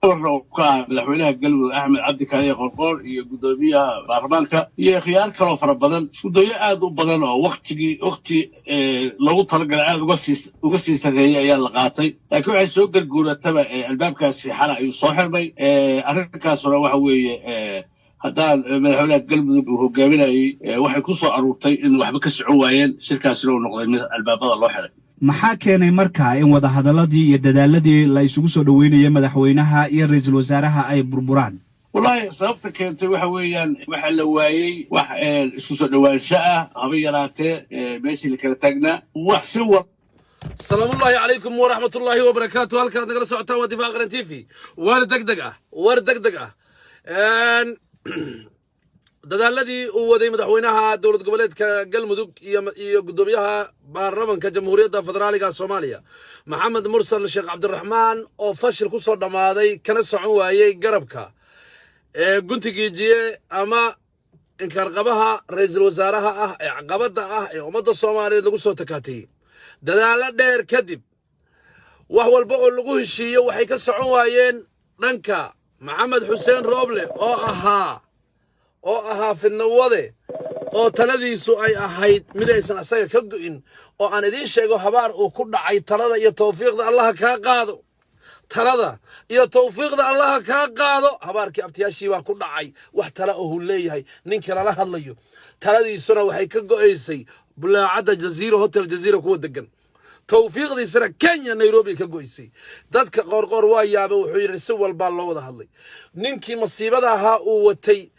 وكان مدحوينها قلب أحمد عبد كاري قرقور يقدوميها بارلمانكا هي خيار كانوا فربضن سودية عاد وبضن وقتي لو طلق العاد وقسي سنتين أيام لقاطي لكن عن سوق الجولة تبع الباب كاسي حلقة يصحر بي أركاس روح وي هدان مدحوينها قلب وهجامينها waxay ku soo aruurtay in waxba ka socon waayeen shirkaas loo noqday mid albaabada loo xiray maxaa keenay markaa in wada hadaladii iyo dadaaladii la isugu soo dhaweynayay madaxweynaha iyo ra'iisul wasaaraha ay burburaan wallahi sababta keentay waxa weeyaan waxa la waayay wax isku soo dhawaansho ah haba yaraatee meeshii la kala taagnaa wax si wad السلام الله عليكم ورحمة الله وبركاته. هل كانت نقرأ سعوتها ودفاع قرن تيفي ورد دقدقة dadaaladii uu waday madaxweynaha dawlad goboleedka galmudug iyo gudoomiyaha baarlamaanka jamhuuriyadda federaaliga Soomaaliya maxamed mursal sheekh cabdiraxmaan oo fashil ku soo dhamaaday kana socon waayay garabka guntigiijiye ama inkarqabaha ra'iisul wasaaraha ah ee caqabada ah ee ummadda Soomaaliyeed lagu soo takaatay dadaalo dheer kadib wax walba oo lagu heshiiyo waxay ka socon waayeen dhanka maxamed xuseen rooble oo ahaa fidnawade oo taladiisu ay ahayd mid aysan asaga ka go'in oo aan idin sheego habaar uu ku dhacay talada iyo tawfiiqda Allah ka qaado habaarkii abtiyaashii baa ku dhacay wax tala oo leeyahay ninka la hadlayo taladiisuna waxay ka go'aysay bulaacada jaziiro hotel jaziiro kuwa degan توفيق سنة كينيا نيروبي كجويسي دتك قرقر ويا بوحير سوى البال وده هذي ننكي مصيبة ها وتي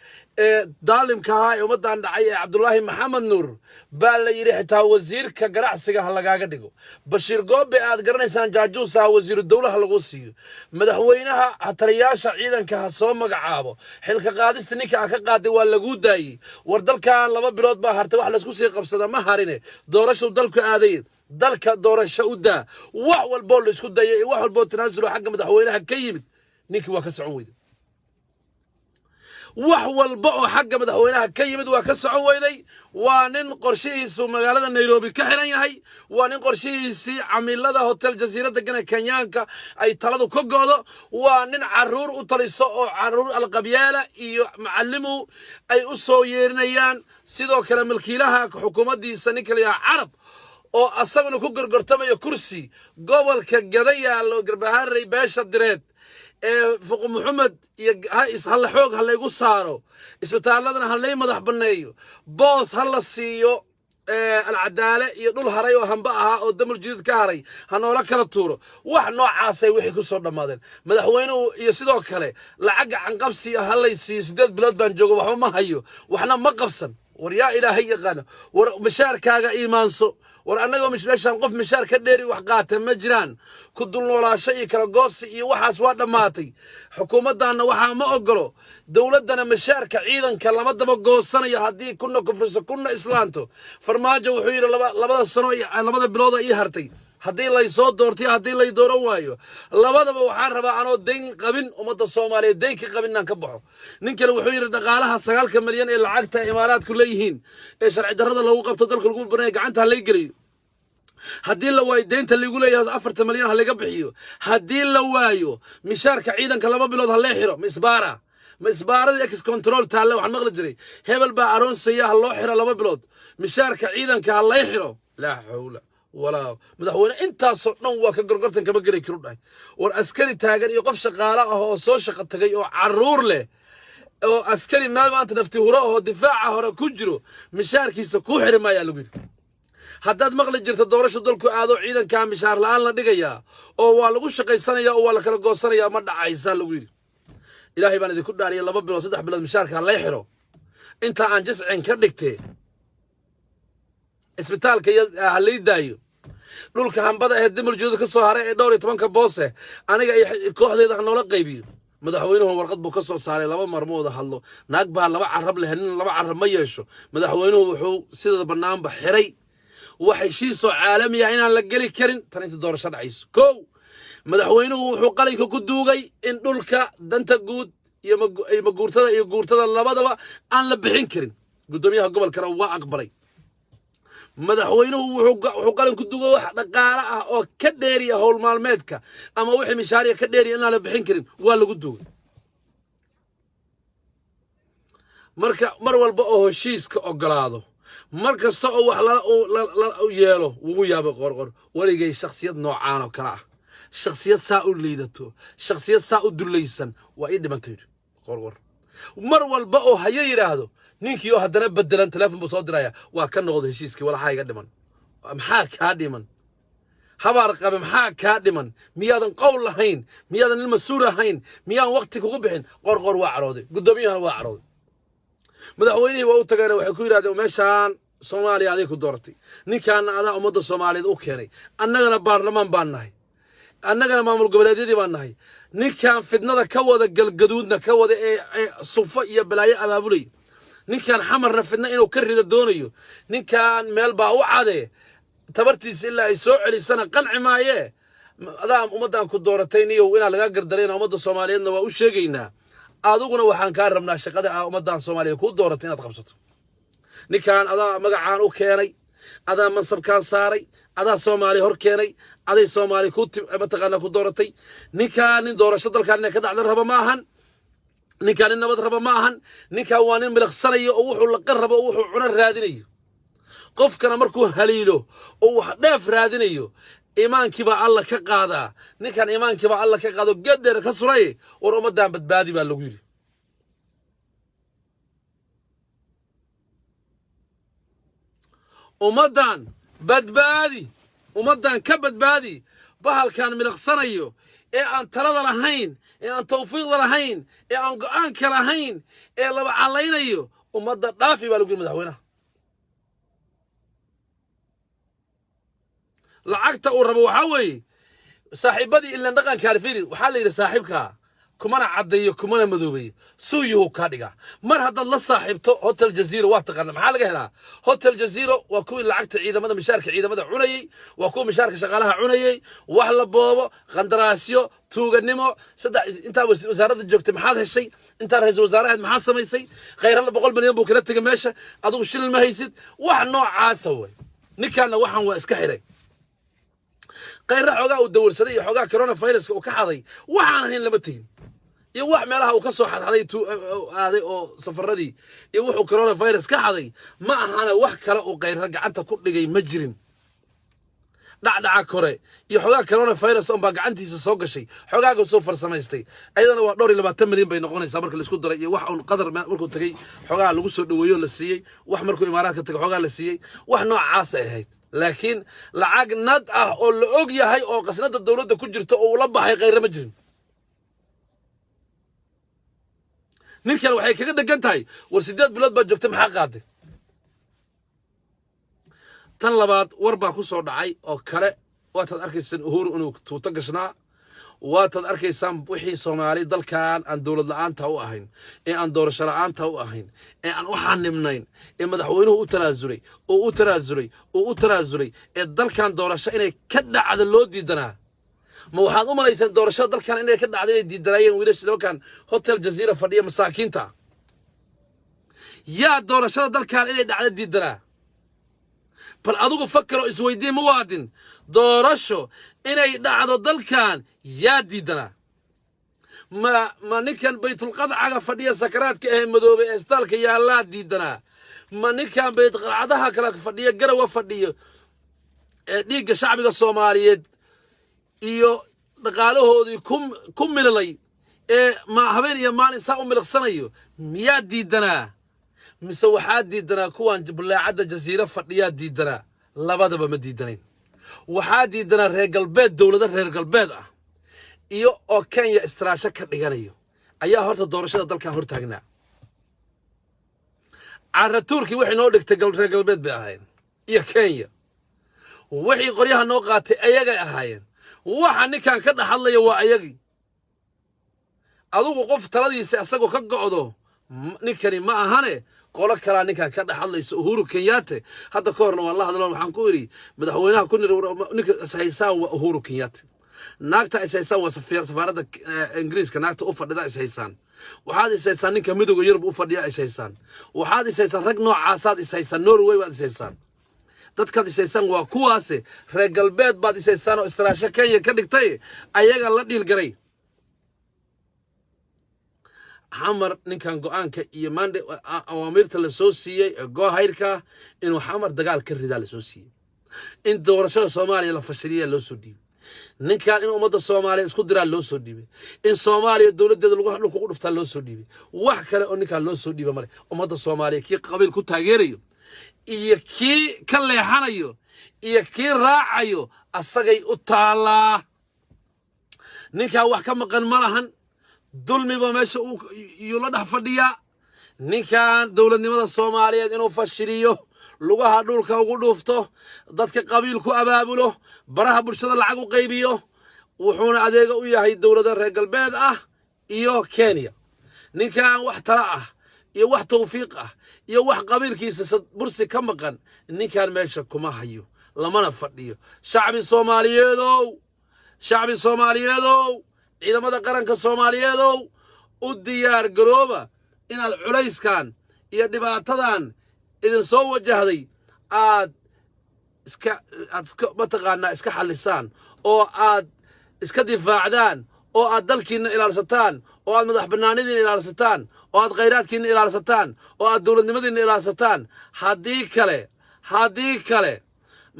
ظالم كهاي ومد عند عبد الله محمد نور بال يريح تا وزير كجرع سجى هلا قاعدينه بشير قاب بعد قرن إنسان جاجوس وزير الدولة هالقصي مدحوينها هترياش عيدا كهصوم مجعابه حلك قادس تنيك عقاد ولا جوداي وردل كان لما بلاد ما هرت واحد لسكوسي قبصة ما هارينه دورش ودلك عادين دلك دورش وده وحول بول اسكو داي وحول بول تنازلوا حق مدحوينها كيمت نيكي وكسعود وحول بقى حق مدحوينها كيمد وكسعودي وانن قرشيسو مغالده نيروبي كخيران yahay وانن قرشيسي عميلada hotel جزيرة دغنا كنيانكا ay taladu ka goodo وانن caruur u taliso oo caruur alqabyala iyo macallimu ay u soo yeerinayaan sidoo kale milkiilaha xukuumaddiisa ninkaliya carab oo asaguna ku gorgortamayo kursi gobolka Gadayaalo Garbahaaray beesha direed فوق محمد هلا حوق هلا يقول صاروا اسبتالنا هلا مدح بنيو بوس هلا سيو العدالة يقول هراي وهم بقى قدام الجديد كهري هنولا كلا تورو واحد نوع عاسي وحي كسرنا مادن مدحوينه يسيدو كله لعق عن قبسي هلا يسيدد بلاد بنجوجو وحنا ما هيو وحنا ما قبسن وريا إلهي غنا ومشاركة إيمانسو وأنا مش نقف مشاركة ديري وحقاتها مجران كدول ولا شيء كلا قصي وحاس واحد ماتي حكومة دانا وحا ما أقلو دولة دانا مشاركة عيدا كلا مدى مقوصنا يهدي كنا كفرس كنا إسلانتو فرماجة وحيرا لبدا السنوية لبدا بلودا إيهارتي هدي لا يصوت دورتي هدي لا يدور وايو لبدا وحان ربا أنو دين قبن ومدى الصومالي دين كي قبن نانكبحو ننكل وحيرا نقالها 9 مليون إلا عقتها إمارات كليهين شرع درada lagu qabto dalka lagu banay gacanta la galiyo hadii la waayo deynta lagu leeyahay 4 milyan ha laga bixiyo hadii la waayo mishaarka ciidanka 2 bilood ha la xiro misbaarada ex control taale waxaan maqli jiray hebel baa aroonsaya ha loo xiro 2 bilood mishaarka ciidanka ha la xiro la hawla wala madaxweyne intaasoo dhan waa ka gorgortan kama galay kiru dhahay war askari taagan iyo qof shaqaale ah oo soo shaqo tagay oo caruur leh oo askari maanta nafti hore oo difaaca hore ku jiro mishaarkiisa ku xirmaya lagu yiri haddaad maqli jirto doorasho dalku aado ciidanka mishaar la'aan la dhigaya oo waa lagu shaqaysanaya oo waa la kala goosanaya ma dhacaysa lagu yiri ilaahay baan idinku dhaariyay 2 bilood 3 bilood mishaarka la xiro inta aan jiscin ka dhigtay isbitaalka haliidaayo dhulka hambada ee dimir joodo ka soo haray ee 12 boose aniga kooxdeeda noola qaybiyo madaxweynuhu warqad buu ka soo saaray 2 marmood hadlo naag baa 2 carab leh 2 carab ma yeesho madaxweynuhu wuxuu sida banaanba xiray waxay heshiis caalami ah inaan la gali karin tan inta doorasho dhacayso koow madaxweynuhu wuxuu qalinka ku duugay in dhulka danta guud iyo guurtada labadaba aan la bixin karin gudoomiyaha gobolkana waa aqbalay madaxweynuhu wuxuu qalin ku dugo wax dhaqaale ah oo ka dheeriya howl maalmeedka ama wixii mishaariya ka dheeriya inaan la bixin karin waa lagu dugay marka mar walba oo heshiiska ogolaado mar kasta oo wax la yeelo wuu yaabay qorqor waligay shakhsiyad noocaan oo kala ah shakhsiyad saa u liidato shakhsiyad saa u dulaysan waa ii dhimantay qorqor mar walba oo haye yiraahdo ninkii oo haddana bedelan telefoon buu soo diraya waa ka noqday heshiiskii walaxa iga dhiman maxaa ka dhiman habar qabe maxaa ka dhiman miyaadan qowl lahayn miyaadan il masuul ahayn miyaan waqti kugu bixin qorqor waa carooday gudoomiyahana waa carooday madaxweynihii waa u tagayna waxay ku yiraahdeen meeshaan Soomaaliya aday ku dooratay ninkaan adaa ummadda Soomaaliyeed u keenay annagana baarlamaan baan nahay annagana maamul goboleedyadii baan nahay ninkaan fidnada ka wada galgaduudna ka wada ee sufa iyo balaayo abaabulay ninkaan xamarna fidna inuu ka rido doonayo ninkaan meel baa u cadee tabartiisa ilaa ay soo celisana qanci maayee adaa ummaddan ku dooratay niyow inaa laga gardarayna ummadda Soomaaliyeedna waa u sheegaynaa aduguna waxaan ka rabnaa shaqada ummaddan Soomaaliyeed ku dooratay inaad qabsato ninkaan adaa magacaan u keenay adaa mansabkaan saaray adaa Soomaali hor keenay aday Soomaali ku mataqaana ku dooratay ninkaan nin doorasho dalkan inay ka dhacdo raba ma ahan ninkaan nabad raba ma ahan ninkaan waa nin milaqsanayo oo wuxuu la qarrabo oo wuxuu cuna raadinayo qofkana markuu haliilo oo wax dheef raadinayo iimaankiiba alla ka qaadaa ninkaan iimaankiiba alla ka qaado gadeer ka suray war ummaddan badbaadi baa lagu yiri ummaddan badbaadi ummaddan ka badbaadi bahalkan milaqsanayo ee aan talada lahayn ee aan tawfiiqda lahayn ee aan go'aanka lahayn ee laba calaynayo ummadda dhaafi baa lagu yiri madaxweynaha lacagta uu rabo waxa weeye saaxiibadii ilaa dhaqanka arfiri waxa la yiri saaxiibka kumana cadeeyo kumana madoobeeyo suuyuhu ka dhiga mar hadda la saaxiibto hotel jazeera waa taqaan maxaa laga helaa hotel jazeera waa kuwii lacagta ciidamada mishaarka ciidamada cunayay waa kuwii mishaarka shaqaalaha cunayay wax la boobo qandaraasyo tuuganimo saddex inta wasaaradda joogtay maxaad heshay inta ra'iisul wasaaraha maxaa samaysay khayran 100 milyan buu kala tagay meesha adigu shilin ma haysid wax noocaas way ninkaana waxan waa iska xiray qayra xogaa uu dawrsaday iyo xogaa coronavirus uu ka xaday waxaan ahayn lama tagin iyo wax meelaha uu ka soo xaday aaday oo safaradii iyo wuxuu coronavirus ka xaday ma ahana wax kale uu qayra gacanta ku dhigay ma jirin dhacdhaca kore iyo xogaa coronavirus oo baa gacantiisa soo gashay xogaaga soo farsamaystay ayadana waa 220 milyan bay noqonaysaa marka la isku daray iyo wax uu qadar markuu tagay xogaa lagu soo dhaweeyo la siiyay wax markuu imaaraadka tagay xogaa la siiyay wax noocaas ay ahayd laakiin lacag nad ah oo la og yahay oo qasnada dawladda ku jirto oo la baxay qayr ma jirin ninkan waxay kaga dhagan tahay war 8 bilood baa joogtay maxaa qaaday tan labaad war baa ku soo dhacay oo kale waad arkaysan Uhuru inuu tuuto gashnaa waad arkaysan wixii Soomaali dalkan aan dawlad la'aanta u ahayn ee aan doorasho la'aanta u ahayn ee aan waxaan nimnayn ee madaxweynuhu u tanaazulay ee dalkan doorasho inay ka dhacdo loo diidanaa ma waxaad u malaysaan doorasho dalkan inay ka dhacdo inay diidanayeen wiilasha dalkan hotel jazeera fadhiya masaakiinta yaa doorashada dalkan inay dhacdo diidanaa bal adigu fakaro isweydiin muwaadin doorasho inay dhacdo dalkan yaa diidana ma ninkan baytul qadcaga fadhiya sakaraadka ee madoobe ee isbitaalka yaala diidana ma ninkan bayt qadcadaha kala fadhiya garawa fadhiyo ee dhiigga shacbiga Soomaaliyeed iyo dhaqaalahoodii ku milay ee ma habeen iyo maalin saa u milqsanayo miyaa diidana mise waxaa diidana kuwan bulaacada jazeera fadhiya diidana labadaba ma diidanayn waxaa diidana reer galbeed dawladda reer galbeed ah iyo oo Kenya istiraasho ka dhiganayo ayaa horta doorashada dalkan hor taagnaa carra Turki wixii noo dhigtay reer galbeed bay ahaayeen iyo Kenya wixii qoryaha noo qaatay ayaga ahaayeen waxa ninkan ka dhaxadlaya waa ayagii adigu qof taladiisa asagoo ka go'do ninkani ma ahane qolo kala ninkan ka dhaxadlayso Uhuru Kenyatta hadda ka horna waan la hadlaa waxaan ku yiri madaxweynaha ku ninka ishaysaan waa Uhuru Kenyatta naagta ishaysaan waa safaaradda Ingiriiska naagta u fadhida ishaysaan waxaad ishaysaan ninka midowga Yurub u fadhiya ishaysaan waxaad ishaysaan rag noocaas aad ishaysaan Norway waad ishaysaan dadkaad isaysan waa kuwaase reer galbeed baad isaysaan oo istiraasho Kenya ka dhigtay ayaga la dhiilgaray xamar ninkan go'aanka iyo mande awaamirta la soo siiyay goohayrka inuu xamar dagaal ka ridaa la soo siiyay in doorashada Soomaaliya la fashiliyo loo soo dhiibay ninkan in ummadda Soomaaliya isku diraa loo soo dhiibay in Soomaaliya dawladeeda lagu dhuftaa loo soo dhiibay wax kale oo ninkan loo soo dhiibay male ummadda Soomaaliya kii qabiil ku taageerayo iyo kii ka leexanayo iyo kii raacayo asagay u taalaa ninkan wax ka maqan ma lahan dulmi ba meesha uu la dhax fadhiyaa ninkan dawladnimada Soomaaliyeed inuu fashiliyo lugaha dhulka ugu dhuufto dadka qabiilku abaabulo baraha bulshada lacag u qaybiyo wuxuuna adeega u yahay dawladda reer galbeed ah iyo Kenya ninkan wax tala ah iyo wax tawfiiq ah iyo wax qabiilkiisa bursi ka maqan ninkan meesha kuma hayo lamana fadhiyo shacbi Soomaaliyeedow ciidamada qaranka Soomaaliyeedow u diyaar garooba inaad culayskan iyo dhibaatadan idin soo wajahday aad iska mataqaanaa iska xalisaan oo aad iska difaacdaan oo aad dalkiina ilaalsataan oo aad madax banaanidiina ilaalsataan oo aad khayraadkiina ilaalsataan oo aad dawladnimadiina ilaalsataan haddii kale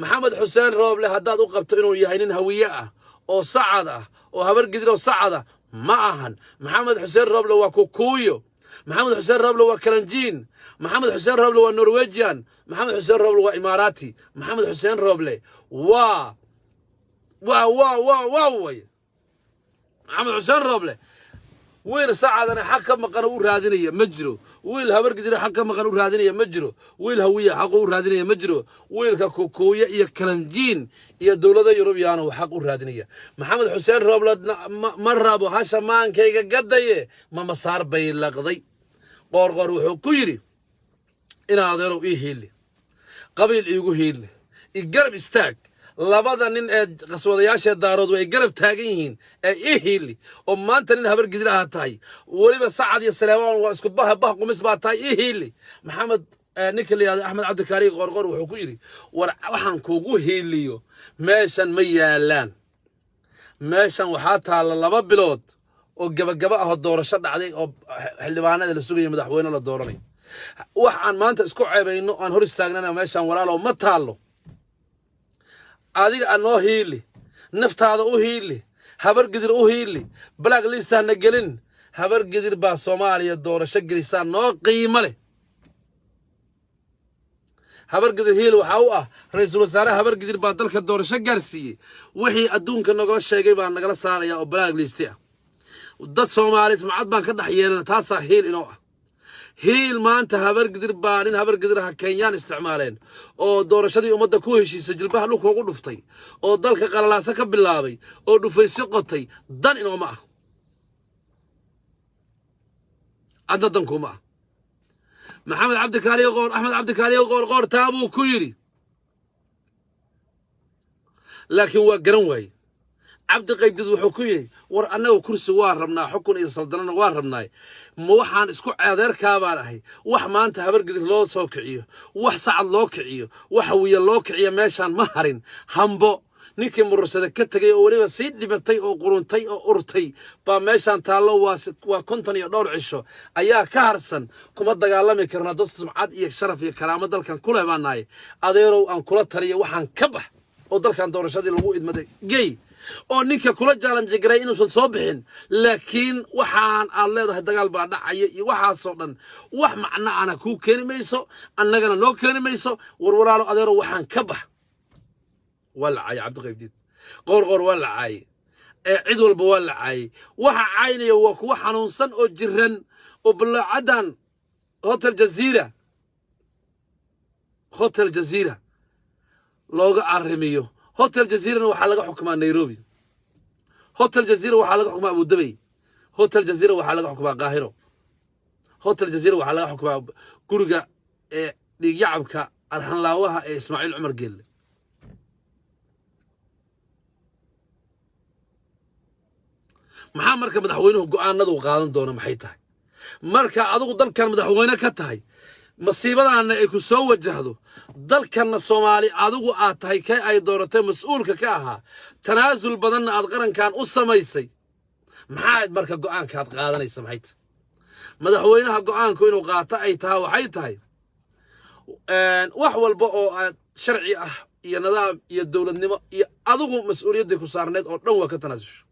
maxamed xuseen rooble haddaad u qabto inuu yahay nin hawiye ah oo sacad ah oo habar gidir oo sacad ah ma ahan maxamed xuseen rooble waa kukuuyo محمد حسين رابل وكلنجين محمد حسين رابل ونرويجيان محمد حسين رابل وإماراتي محمد حسين رابل محمد حسين رابل ويل سعد أنا حكم مقنو رادنية مجرو ويل هبر قدر حكم مقنو رادنية مجرو ويل هوية حقو رادنية مجرو ويل كوكوية يا كلنجين يا دولة يوروبيان وحقو رادنية محمد حسين رابل مرة أبو هاشمان كيجا قديه ما مسار بين لقضي قرقر وحكيري إن هذا هيلي قبيل إيجو هيلي القلب استاك labada nin ee qaswadayaasha daarood way garab taagan yihiin ee hili oo maanta nin habar gidiraha tahay waliba Sacad iyo Saleemaan waa isku bah qumis baa tahay hili maxamed ninka leeyahay Axmed Cabdikaari qorqor wuxuu ku yiri war waxaan kuugu hiliyo meeshan ma yaalaan meeshan waxa taala 2 bilood oo gabagaba ah doorasho dhacday oo xildhibaanada la sugayo madaxweyne la dooranay waxaan maanta isku ceebayno aan hor istaagnana meeshan walaalo ma taalo adiga anoo hiili naftaada u hiili habar gidir u hiili black list aan gelin habar gidir baa Soomaaliya doorasho gelisaa noo qiimo leh habar gidir hiil waxa uu ah ra'iisul wasaaraha habar gidir baa dalka doorasho gaarsiiyay wixii adduunka nagala sheegay baa nagala saaraya oo black list ah dad Soomaali sumcad baan ka dhaxyeelana taas hiil inoo ah هيل مانتا هبر قدر بارين هبر قدرها كينيان استعمالين او دورشدي امدا ku heshiisay jilbaha dhulka ugu dhuftay oo dalka qalalaasa ka bilaabay oo dhufaysi qotay dan inoo ma ada dan kuma maxamed cabdikaali qoor axmed cabdikaali qoor taabu ku yiri laakiin waa garan waay عبد قيدد وحكويه ور أنا وكرسي واربنا حكون إذا صدرنا واربنا موحان إسكو عذر كاباره وح ما أنت هبر قدر لو سوكعيه وح سعد لوكعيه وحوي لوكعيه ماشان مهرين همبو نيكي مرسده كتغي oo waliba sii dhibatay oo quruntay oo urtay ba meeshan taalo waa konton iyo dhowr cisho ayaa ka harsan kuma dagaalami karna dad sumcad iyo sharaf iyo karaamo dalkan ku leebaanay adeerow aan kula tariyo waxaan ka bax oo dalkan doorashadii lagu idmaday gay oo ninka kula challenge garay inuu soo bixin laakiin waxaan aad leedahay dagaal baa dhacay iyo waxa soo dhan wax macna ana ku keenayso annagana loo keenayso warwalaalo adeerow waxaan ka bax والعاي عبد القيديد قرقر والعاي عيد والبا والعاي وحا عيني وكو حنونسن او جيرن او بلا عدن هوتيل جزيره لوغا ارميو هوتيل جزيره waxa laga xukumaa Nairobi هوتيل جزيره waxa laga xukumaa Abu Dhabi هوتيل جزيره waxa laga xukumaa Qaahiro هوتيل جزيره waxa laga xukumaa guriga dhig yacabka arxan laawaha Ismaaciil Umar Geelle maxaa marka madaxweynuhu go'aanadu qaadan doona maxay tahay marka adigu dalkan madaxweyne ka tahay masiibadaana ay ku soo wajahdo dalkanna Soomaali adigu aad tahay kay ay dooratay mas'uulka ka ahaa tanaasul badanna aad qarankan u samaysay maxaad marka go'aanka aad qaadanaysa maxay madaxweynaha go'aanku inuu qaato ay tahay waxay tahay wax walba oo aad sharci ah iyo nidaam iyo dawladnimo iyo adigu mas'uuliyadda ku saarneed oo dhan waa ka tanaasusho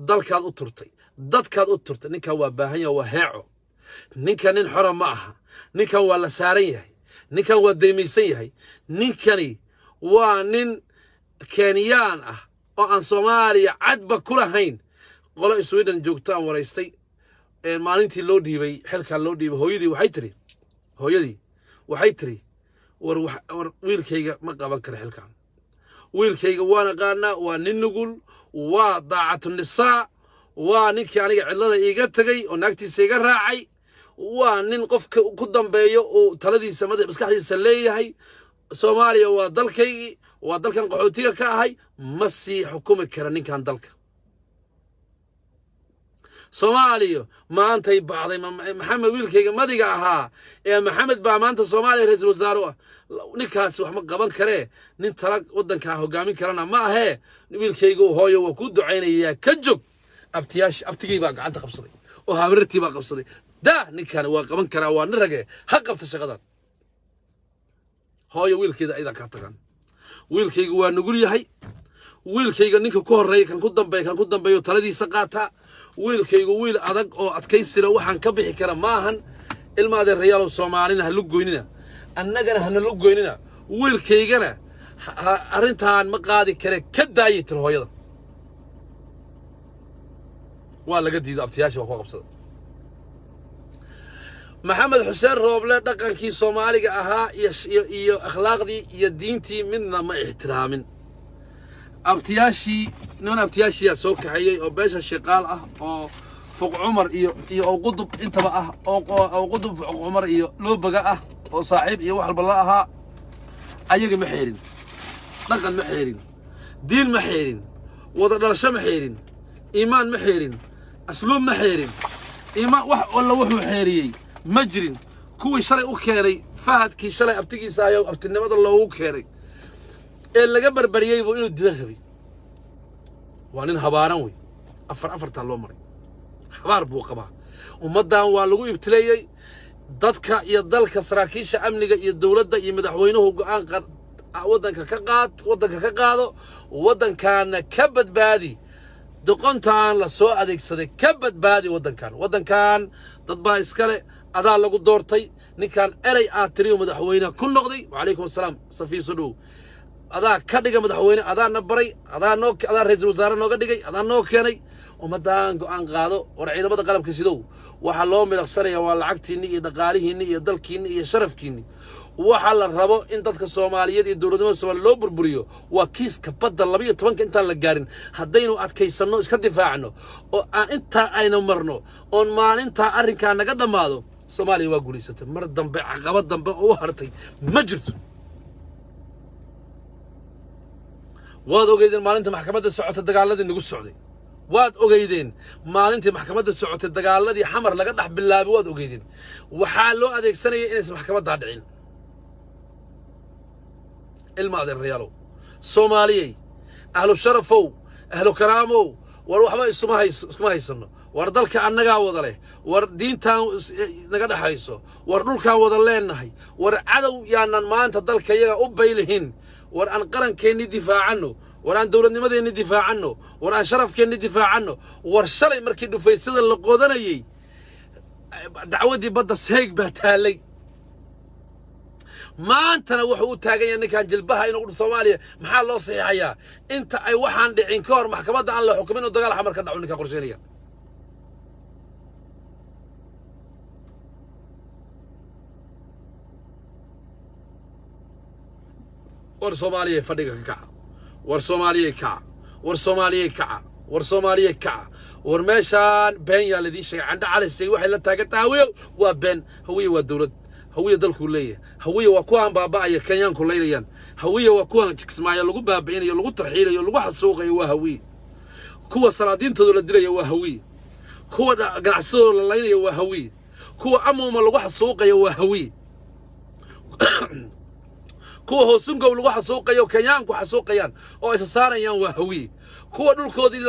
dalkaad u turtay dadkaad u turtay ninka waa baahan yahay waa heeco ninka nin xora ma aha ninkan waa la saaran yahay ninkan waa deemaysan yahay ninkani waa nin Kenyaan ah oo aan Soomaaliya cadba ku lahayn qolo Sweden joogto aan waraystay maalintii loo dhiibay xilkan loo dhiibay hooyadii waxay tiri war wiilkayga ma qaban karo xilkan wiilkayga waan aqaanaa waa nin nugul waa daacatu nisaa waa ninkii aniga cidlada iiga tagay oo naagtiisa iga raacay waa nin qofka ku dambeeyo oo taladiisa maskaxdiisa leeyahay Soomaaliya waa dalkaygi waa dalkan qaxootiga ka ahay ma sii xukumi kara ninkan dalka Soomaaliya maantay bacday maxamed wiilkayga madiga ahaa ee maxamed baa maanta Soomaaliya ra'iisul wasaare ah ninkaas wax ma qaban kare nin tala wadanka hogaamin karana ma ahe wiilkayga hooyo waa ku duceynaya ka jog abtigay baa gacanta qabsaday oo habartii baa qabsaday ninkan waa qaban karaa waa nin rage ha qabta shaqadan hooyo wiilkeeda ayda ka tagan wiilkayga waa nugul yahay wiilkayga ninka ku horeeyay kan ku dambeeyo taladiisa qaata wiilkaygu wiil adag oo adkaysira waxaan ka bixi kara maahan ilmaade reeyal Soomaalina ha lug goynina annagana hana lug goynina wiilkaygana arintaan ma qaadi kare ka daayay hooyada waa laga diido abtiyaasha waa ku qabsaday maxamed xuseen rooble dhaqankii Soomaaliga ahaa iyo akhlaaqdii iyo diintii midna ma ixtiraamin abtiyaashii soo kaxayay oo beesha shaqaal ah oo fuq Umar iyo qudub intaba ah oo qudub fuq Umar iyo loobaga ah oo saaxiib iyo wax walba la ahaa ayaga ma xeerin dhaqan ma xeerin diin ma xeerin wada dhalasho ma xeerin iimaan ma xeerin asluub ma xeerin iimaan wax walla wuxuu xeeriyay ma jirin kuwii shalay u keenay fahadkii shalay abtigiisa ayo abtinimada loogu keenay ee laga barbariyay buu inuu dila rabay waa nin habaaran way afarta loo maray habaar buu qabaa ummadan waa lagu ibtileeyay dadka iyo dalka saraakiisha amniga iyo dawladda iyo madaxweynuhu go'aan wadanka ka qaado wadankaana ka badbaadi doqontaan la soo adeegsaday ka badbaadi wadankan dad baa iskale adaa lagu doortay ninkan eray aad tiriyo madaxweyne ku noqday wa alaykum asalaam safiiso dhow adaa ka dhiga madaxweyne adaa na baray adaa ra'iisul wasaare nooga dhigay adaa noo keenay ummadaan go'aan qaado war ciidamada qalabka sidow waxa loo milaqsanaya waa lacagtiinni iyo dhaqaalihiinni iyo dalkiinni iyo sharafkiinni waxa la rabo in dadka Soomaaliyeed iyo dawladnimada Soomaaliya loo burburiyo waa kiiska badda 12 intaan la gaarin haddaynu adkaysano iska difaacno oo aan inta ayna marno oon maalinta arrinka naga dhamaado Soomaaliya waa guuleysatay mar dambe caqabad dambe oo hartay ma jirto waad ogeydeen maalinta maxkamadda socota dagaaladii nagu socday waad ogeydeen maalintii maxkamadda socota dagaaladii xamar laga dhax bilaabay waad ogeydeen waxa loo adeegsanayay inay maxkamadda dhicin ilmaade reeyalo Soomaaliyay ahlu sharafow ahlu karaamow war waxba isuma haysano war dalka annaga wada leh war diintan naga dhaxayso war dhulkan wada leenahay war cadow yaanan maanta dalka iyaga u baylihin war aan qarankeeni difaacano war aan dawladnimadeeni difaacano war aan sharafkeeni difaacano war shalay markii dhufaysada la qodanayay dacwadii badda seeg baa taalay maantana wuxuu u taagan yahay ninkan jilbaha inuu Soomaaliya maxaa loo saxiixayaa inta ay waxaan dhicin ka hor maxkamadda aan la xukumin oo dagaal xamar ka dhaco ninka qorsheynaya war Soomaaliya fadhiga ka kaca war Soomaaliya kaca war Soomaaliya kaca war Soomaaliya kaca war meeshaan been yaa ladii sheegay canda calaysay waxay la taagantahay waa been hawiye waa dawlad hawiye dalku leeyahay hawiye waa kuwan baaba'aya Kenyaanku leeyayaan hawiye waa kuwan Kismaayo lagu baaba'inayo lagu tarxiilayo lagu xasuuqayo waa hawiye kuwa salaadiintooda la dilayo waa hawiye kuwa ganacsadooda la leynayo waa hawiye kuwa amuuma lagu xasuuqayo waa hawiye kuwa hoosungow lagu xasuuqayo kenyaanku xasuuqayaan oo ay saarayaan waa hawiye kuwa dhulkoodii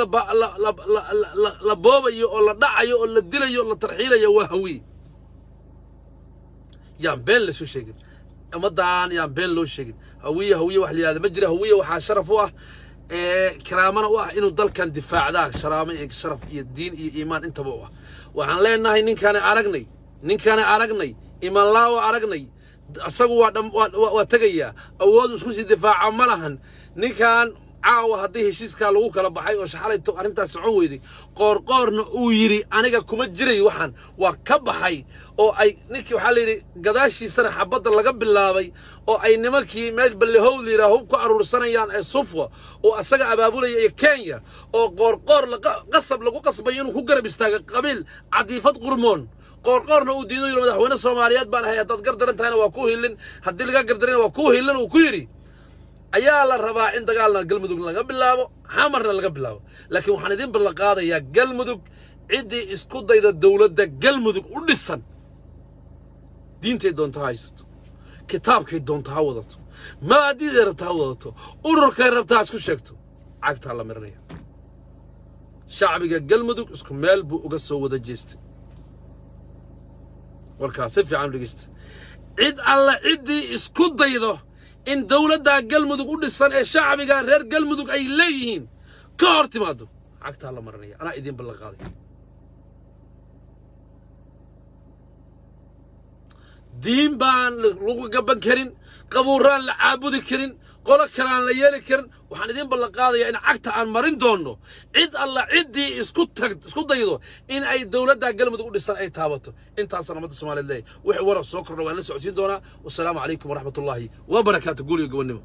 la boobayo oo la dhacayo oo la dilayo oo la tarxiilayo waa hawiye yaan been la soo sheegin amadan yaan been loo sheegin hawiye wax la yiraahdo ma jira hawiye waxaa sharaf u ah karaamana u ah inuu dalkan difaacda sharaamo iyo sharaf iyo diin iyo iimaan intaba u ah waxaan leenahay ninkaan aragnay iimaan laaw aragnay asagu waa tagaya awood isku si difaaca ma lahan ninkaan caawa haddii heshiiska lagu kala baxay oo shaxalay arrintaas socon weyday qoorqoorna uu yiri aniga kuma jiray waxaan waa ka baxay oo ay ninkii waxa la yiri gadaashiisana xabadda laga bilaabay oo ay nimankii meel ballehow liiraa hub ku aruursanayaan ee sufwa oo asaga abaabulaya ee Kenya oo qoorqoor lagu qasbay inuu ku garab istaago qabiil cadiifad qurmoon qoorqoorna uu diiday madaxweyne Soomaaliyeed baan ahay dad gardarantayna waa ku hilin haddii laga gardarina waa ku hilin uu ku yiri ayaa la rabaa in dagaalna galmudug laga bilaabo xamarna laga bilaabo laakiin waxaan idin ballan qaadayaa galmudug cidii isku dayda dawladda galmudug u dhisan diintay doonta haysato kitaabkay doonta ha wadato maadiiday rabta ha wadato ururkay rabta ha isku sheegto cagta la marinaya shacbiga galmudug isku meel buu uga soo wada jeestay warkaas si fiican dhigista cid alla cidii isku daydo in dawladda galmudug u dhisan ee shacbiga reer galmudug ay leeyihiin ka hor timaado cagta la marinaya ana idin ballan qaaday diin baan lagu gaban karin qabuuraan la caabudi karin qolo kalaan la yeeli karin waxaan idin ballan qaadayaa in cagta aan marin doono cid alla cidii isku daydo in ay dawladda galmudug u dhisan ay taabato intaas sanamada Soomaaliyeed wixii warar soo kordha waan la socodsiin doonaa wassalaamu calaykum waraxmatullaahi wa barakaatuh guuliga gobonimo